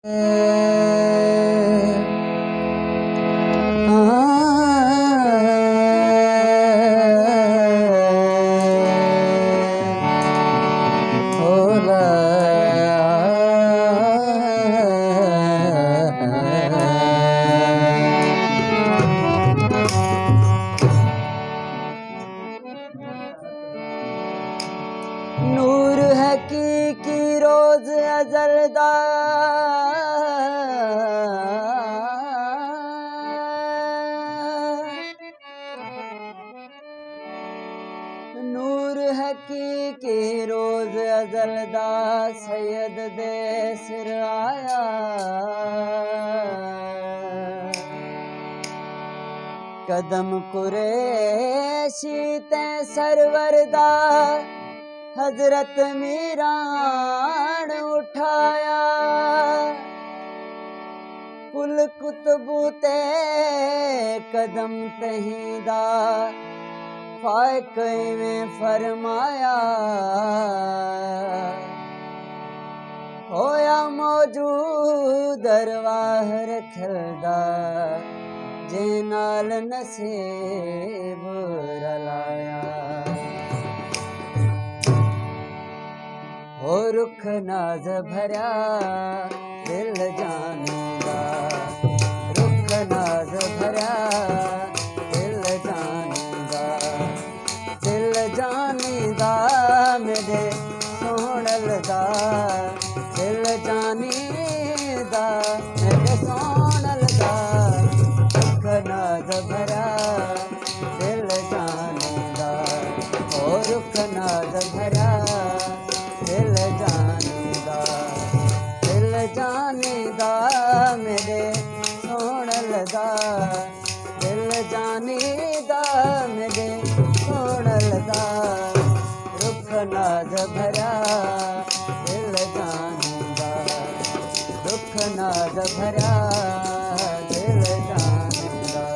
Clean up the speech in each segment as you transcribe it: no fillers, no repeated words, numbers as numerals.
नूर है की रोज अजलदा नूर है की रोज अजलदा सैयद दे सिर आया कदम कुरैशी ते सरवरदा हजरत मीरान उठाया कुल कुतबू ते कदम तहीदा फायक में फरमाया होया मौजूद दरवाह रखदा जे नाल नसीब रलाया हो रुख नाज भरा दिल जानेगा रुख नाज भरा दिल जानेगा मेरे सोनलदा दिल जानेगा मेरे सोनलदा रुख नाज भरा दिल जानेगा हो रुख नाज भरा दिल जानेगा मेरे सोनलदा दिल जानेगा मेरे सोनलदा रुख नाज भरा दिल जानेगा रुख नाज भरा दिल जानेगा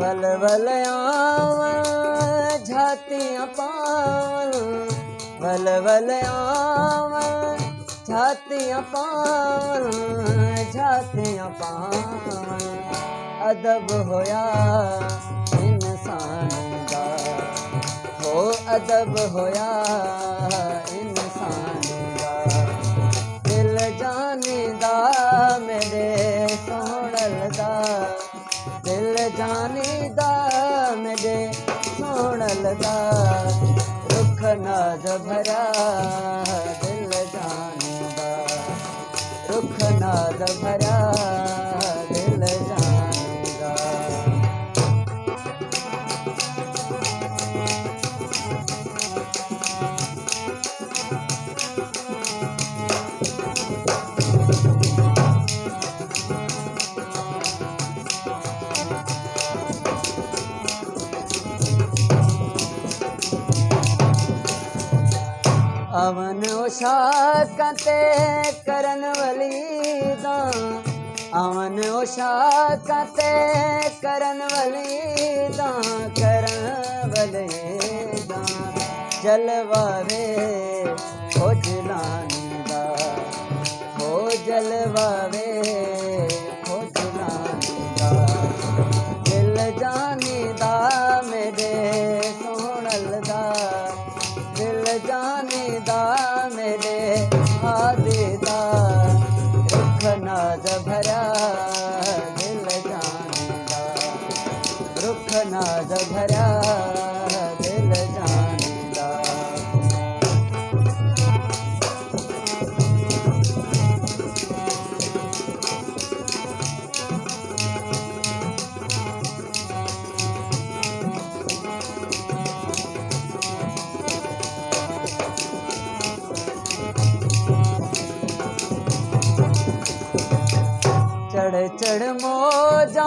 वल वल आवन झातियाँ पावन वल वल आवन झातियाँ पावन अदब होया इंसान दा हो अदब होया इंसान दा दिल जानेदा मेरे सोनलदा दिल जानेदा मेरे सोनलदा रुख नाज भरा दिल जानेदा रुख नाज भरा दिल जानेदा अवन उशाकते करन वलीदा अवन उशाकते करन वलीदा जलवावे हो जलानीदा हो जलवावे हो जलानीदा दिल जानेदा मेरे सोनलदा दिल जानेदा मेरे आदेदा रुख नाज भरा दिल जानेदा रुख नाज भरा दिल जानेदा चढ़ चढ़ मौजा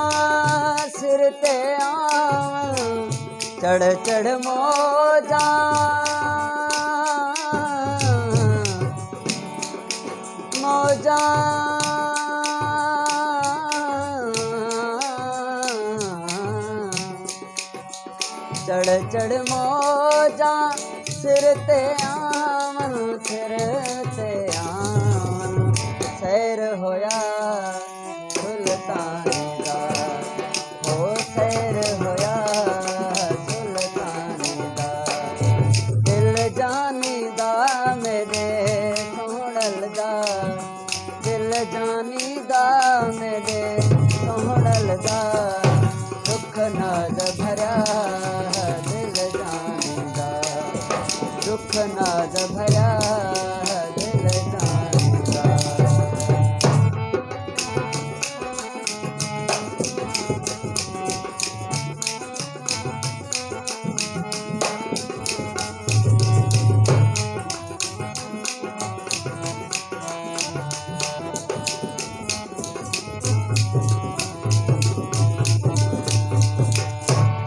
सिर ते आवन चढ़ चढ़ मौजा चढ़ मौजा सिर ते आवन सिर ते आवन सैर होया सुल्तान दा हो सैर होया सुल्तान दा दिल जानी दा मेरे सोहणल दा दिल जानी दा मेरे सोहणल दा दुख नाद भरा दिल जानी दा दुख नाद भरा दिल जानी दा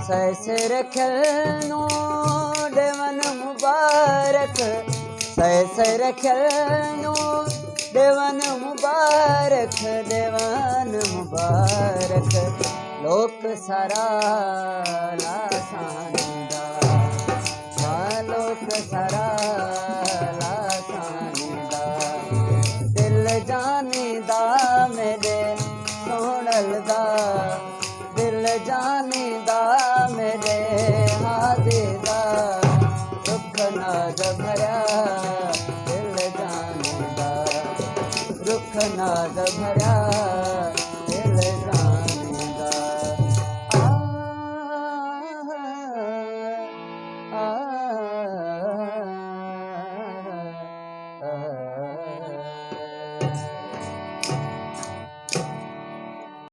सैसे रखलनो देवन मुबारक सैसे रखलनो देवन मुबारक देवन मुबारक लोक सारा लासानीदा लोक सारा लासानीदा दिल जानीदा मेरे सोहणल दा दिल जानीदा मेरे हादी दा दुख नाद भरा दिल जानीदा दुख नाद भरा दिल जानीदा आ